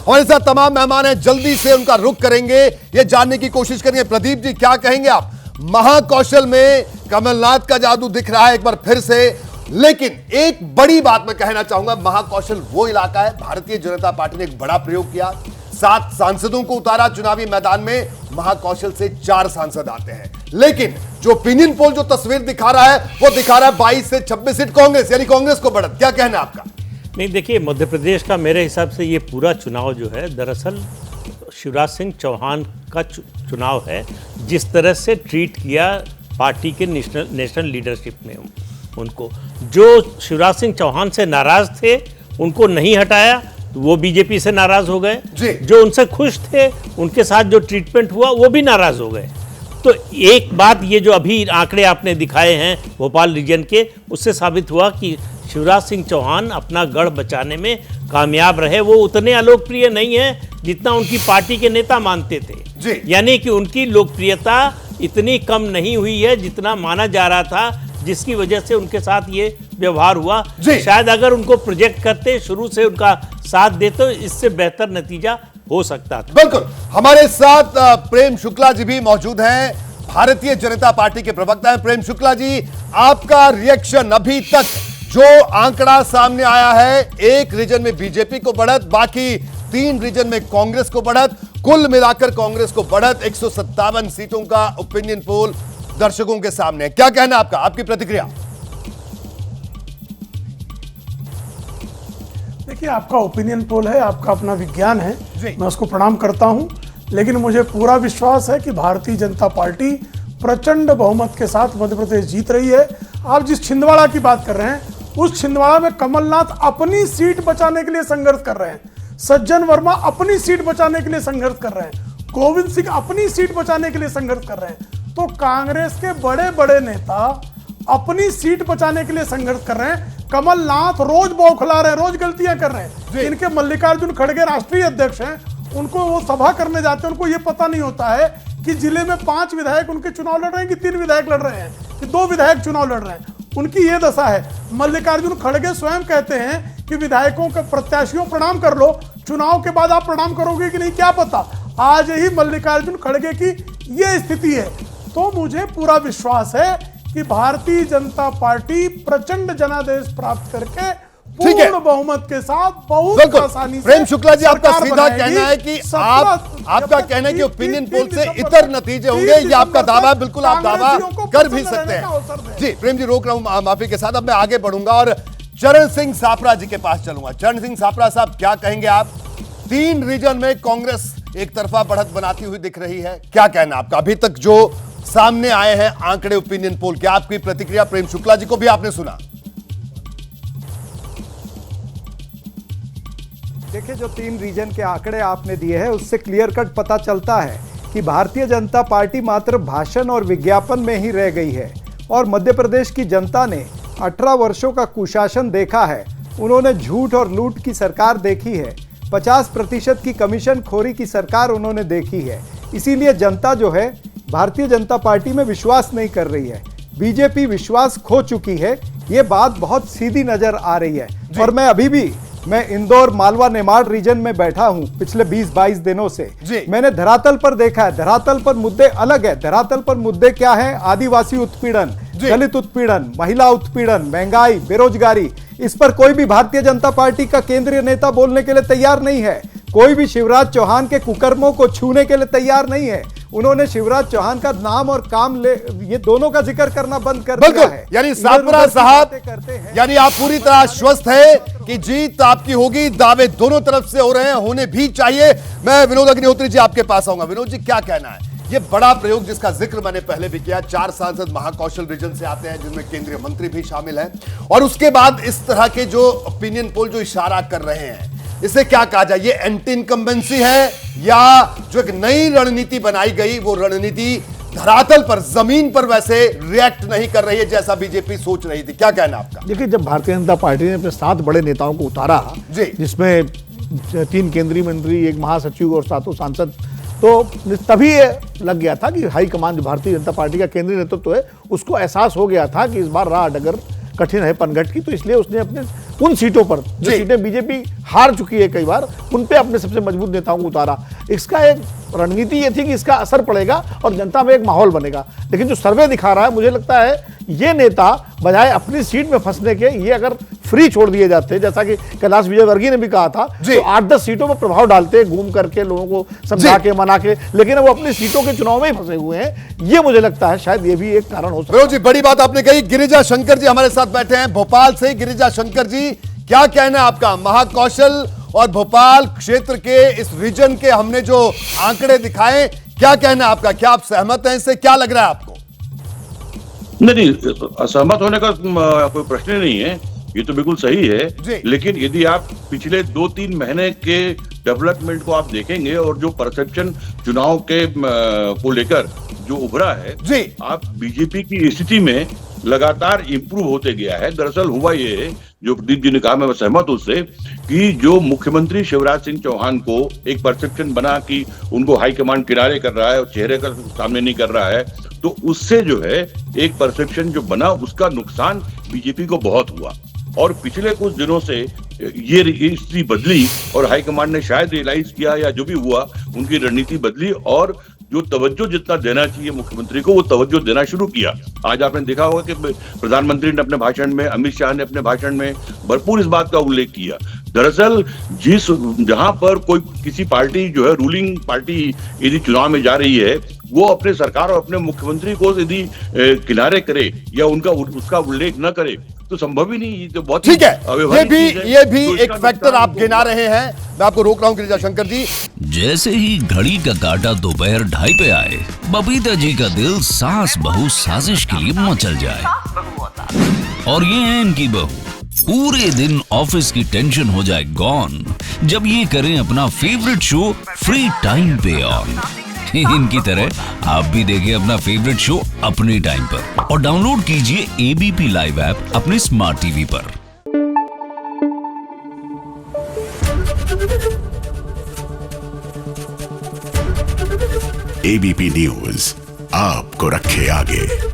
हमारे साथ तमाम मेहमान हैं, जल्दी से उनका रुख करेंगे, ये जानने की कोशिश करेंगे। प्रदीप जी, क्या कहेंगे आप? महाकौशल में कमलनाथ का जादू दिख रहा है एक बार फिर से, लेकिन एक बड़ी बात मैं कहना चाहूंगा, महाकौशल वो इलाका है, भारतीय जनता पार्टी ने एक बड़ा प्रयोग किया, 7 सांसदों को उतारा चुनावी मैदान में, महाकौशल से 4 सांसद आते हैं, लेकिन जो ओपिनियन पोल जो तस्वीर दिखा रहा है वो दिखा रहा है 22 से 26 सीट कांग्रेस, यानी कांग्रेस को बढ़त। क्या कहना है आपका? नहीं, देखिए, मध्य प्रदेश का मेरे हिसाब से ये पूरा चुनाव जो है दरअसल शिवराज सिंह चौहान का चुनाव है। जिस तरह से ट्रीट किया पार्टी के नेशनल लीडरशिप ने उनको, जो शिवराज सिंह चौहान से नाराज थे उनको नहीं हटाया, वो बीजेपी से नाराज हो गए, जो उनसे खुश थे उनके साथ जो ट्रीटमेंट हुआ वो भी नाराज हो गए। तो एक बात, ये जो अभी आंकड़े आपने दिखाए हैं भोपाल रीजन के, उससे साबित हुआ कि शिवराज सिंह चौहान अपना गढ़ बचाने में कामयाब रहे। वो उतने अलोकप्रिय नहीं है जितना उनकी पार्टी के नेता मानते थे, यानी कि उनकी लोकप्रियता इतनी कम नहीं हुई है जितना माना जा रहा था, जिसकी वजह से उनके साथ ये व्यवहार हुआ। शायद अगर उनको प्रोजेक्ट करते, शुरू से उनका साथ देते, तो इससे बेहतर नतीजा हो सकता था। बिल्कुल। हमारे साथ प्रेम शुक्ला जी भी मौजूद हैं, भारतीय जनता पार्टी के प्रवक्ता हैं। प्रेम शुक्ला जी, आपका रिएक्शन, अभी तक जो आंकड़ा सामने आया है, एक रीजन में बीजेपी को बढ़त, बाकी 3 रीजन में कांग्रेस को बढ़त, कुल मिलाकर कांग्रेस को बढ़त 157 सीटों का ओपिनियन पोल दर्शकों के सामने। क्या कहना आपका, आपकी प्रतिक्रिया? देखिए, आपका ओपिनियन पोल है, आपका अपना विज्ञान है, मैं उसको प्रणाम करता हूं, लेकिन मुझे पूरा विश्वास है कि भारतीय जनता पार्टी प्रचंड बहुमत के साथ मध्य प्रदेश जीत रही है। आप जिस छिंदवाड़ा की बात कर रहे हैं, उस छिंदवाड़ा में कमलनाथ अपनी सीट बचाने के लिए संघर्ष कर रहे हैं, सज्जन वर्मा अपनी सीट बचाने के लिए संघर्ष कर रहे हैं, गोविंद सिंह अपनी सीट बचाने के लिए संघर्ष कर रहे हैं। तो कांग्रेस के बड़े बड़े नेता अपनी सीट बचाने के लिए संघर्ष कर रहे हैं। कमलनाथ रोज बौखला रहे हैं, रोज गलतियां कर रहे हैं। इनके मल्लिकार्जुन खड़गे राष्ट्रीय अध्यक्ष हैं, उनको वो सभा करने जाते हैं, उनको ये पता नहीं होता है कि जिले में 5 विधायक उनके चुनाव लड़ रहे हैं कि 3 विधायक लड़ रहे हैं कि 2 विधायक चुनाव लड़ रहे हैं। उनकी ये दशा है। मल्लिकार्जुन खड़गे स्वयं कहते हैं कि विधायकों के प्रत्याशियों प्रणाम कर लो, चुनाव के बाद आप प्रणाम करोगे कि नहीं क्या पता। आज ही मल्लिकार्जुन खड़गे की ये स्थिति है। तो मुझे पूरा विश्वास है कि भारतीय जनता पार्टी प्रचंड जनादेश प्राप्त करके पूर्ण बहुमत के साथ बहुत आसानी से। प्रेम शुक्ला जी, आपका सीधा कहना है कि आपका कहना है कि ओपिनियन पोल से इतर नतीजे होंगे, ये आपका दावा है, बिल्कुल आप दावा कर भी सकते हैं। जी प्रेम जी, रोक रहा हूं माफी के साथ, अब मैं आगे बढ़ूंगा और चरण सिंह सापरा जी के पास चलूंगा। चरण सिंह सापरा साहब, क्या कहेंगे आप? 3 रीजन में कांग्रेस एक तरफा बढ़त बनाती हुई दिख रही है, क्या कहना आपका? अभी तक जो सामने आए हैं आंकड़े ओपिनियन पोल, क्या आपकी प्रतिक्रिया? प्रेम शुक्ला जी को भी आपने सुना। देखिए, जो 3 रीजन के आंकड़े आपने दिए हैं उससे क्लियर कट पता चलता है कि भारतीय जनता पार्टी मात्र भाषण और विज्ञापन में ही रह गई है और मध्य प्रदेश की जनता ने 18 वर्षों का कुशासन देखा है। उन्होंने झूठ और लूट की सरकार देखी है, 50% की कमीशन खोरी की सरकार उन्होंने देखी है। इसीलिए जनता जो है भारतीय जनता पार्टी में विश्वास नहीं कर रही है। बीजेपी विश्वास खो चुकी है, ये बात बहुत सीधी नजर आ रही है। और मैं अभी भी इंदौर मालवा नेमाड़ रीजन में बैठा हूं पिछले 20-22 दिनों से। मैंने धरातल पर देखा है, धरातल पर मुद्दे अलग है। धरातल पर मुद्दे क्या है? आदिवासी उत्पीड़न, दलित उत्पीड़न, महिला उत्पीड़न, महंगाई, बेरोजगारी। इस पर कोई भी भारतीय जनता पार्टी का केंद्रीय नेता बोलने के लिए तैयार नहीं है। कोई भी शिवराज चौहान के कुकर्मों को छूने के लिए तैयार नहीं है। उन्होंने शिवराज चौहान का नाम और काम ये दोनों का जिक्र करना बंद कर दिया है। यानी सापरा साहब, यानी आप पूरी तरह आश्वस्त है कि जीत आपकी होगी, दावे दोनों तरफ से हो रहे हैं, होने भी चाहिए। मैं विनोद अग्निहोत्री जी आपके पास आऊंगा। विनोद जी, क्या कहना है? ये बड़ा प्रयोग जिसका जिक्र मैंने पहले भी किया, 4 सांसद महाकौशल रीजन से आते हैं जिनमें केंद्रीय मंत्री भी शामिल हैं, और उसके बाद इस तरह के जो ओपिनियन पोल जो इशारा कर रहे हैं, इसे क्या कहा जाए? ये एंटी इनकम्बेंसी है या जो एक नई रणनीति बनाई गई, वो रणनीति धरातल पर, जमीन पर वैसे रिएक्ट नहीं कर रही है जैसा बीजेपी सोच रही थी? क्या कहना आपका? देखिए, जब भारतीय जनता पार्टी ने अपने 7 बड़े नेताओं को उतारा, जिसमें 3 केंद्रीय मंत्री, 1 महासचिव और 7 सांसद, तो तभी ये लग गया था कि हाईकमान जो भारतीय जनता पार्टी का केंद्रीय नेतृत्व है उसको एहसास हो गया था कि इस बार राह डगर कठिन है पनघट की। तो इसलिए उसने अपने उन सीटों पर जो सीटें बीजेपी हार चुकी है कई बार, उन पे अपने सबसे मजबूत नेताओं को उतारा। इसका एक रणनीति ये थी कि इसका असर पड़ेगा और जनता में एक माहौल बनेगा। लेकिन जो सर्वे दिखा रहा है, मुझे लगता है ये नेता बजाय अपनी सीट में फंसने के, ये अगर फ्री छोड़ दिए जाते, जैसा कि कैलाश विजयवर्गीय ने भी कहा था, तो 8-10 सीटों पर प्रभाव डालते, घूम करके लोगों को समझा के मना के, लेकिन वो अपनी सीटों के चुनाव में ही फंसे हुए हैं। ये मुझे लगता है शायद ये भी एक कारण हो सकता है। जी, बड़ी बात आपने कही। गिरिजा शंकर जी हमारे साथ बैठे हैं भोपाल से। गिरिजा शंकर जी, क्या कहना है आपका? महाकौशल और भोपाल क्षेत्र के इस रीजन के हमने जो आंकड़े दिखाए, क्या कहना है आपका? क्या आप सहमत हैं इससे? क्या लग रहा है आपको? नहीं, असहमत होने का कोई प्रश्न ही नहीं है, ये तो बिल्कुल सही है। लेकिन यदि आप पिछले 2-3 महीने के डेवलपमेंट को आप देखेंगे और जो परसेप्शन चुनाव के को लेकर जो उभरा है, आप बीजेपी की स्थिति में लगातार इंप्रूव होते गया है। दरअसल हुआ ये है, जो प्रदीप जी ने कहा, मैं सहमत हूं उससे, कि जो मुख्यमंत्री शिवराज सिंह चौहान को एक परसेप्शन बना कि उनको हाईकमांड किनारे कर रहा है और चेहरे का सामने नहीं कर रहा है, तो उससे जो है एक परसेप्शन जो बना, उसका नुकसान बीजेपी को बहुत हुआ। और पिछले कुछ दिनों से ये स्थिति बदली और हाईकमांड ने शायद रियलाइज किया, या जो भी हुआ, उनकी रणनीति बदली और जो तवज्जो जितना देना चाहिए मुख्यमंत्री को, वो तवज्जो देना शुरू किया। आज आपने देखा होगा कि प्रधानमंत्री ने अपने भाषण में, अमित शाह ने अपने भाषण में भरपूर इस बात का उल्लेख किया। दरअसल जहां पर कोई किसी पार्टी जो है, रूलिंग पार्टी यदि चुनाव में जा रही है, वो अपने सरकार और अपने मुख्यमंत्री को यदि किनारे करे या उसका उल्लेख न करे, तो संभव ही नहीं। तो बहुत ठीक है, ये भी एक फैक्टर आप गिना रहे हैं। मैं आपको रोक रहा हूं गिरिजा शंकर जी। जैसे ही घड़ी का काटा दोपहर 2:30 पे आए, बबीता जी का दिल सास बहू साजिश के लिए मचल जाए। और ये है इनकी बहू, पूरे दिन ऑफिस की टेंशन हो जाए गॉन जब ये करें अपना फेवरेट शो फ्री टाइम पे ऑन। इनकी तरह आप भी देखिए अपना फेवरेट शो अपने टाइम पर और डाउनलोड कीजिए एबीपी लाइव ऐप अपने स्मार्ट टीवी पर। एबीपी न्यूज आपको रखे आगे।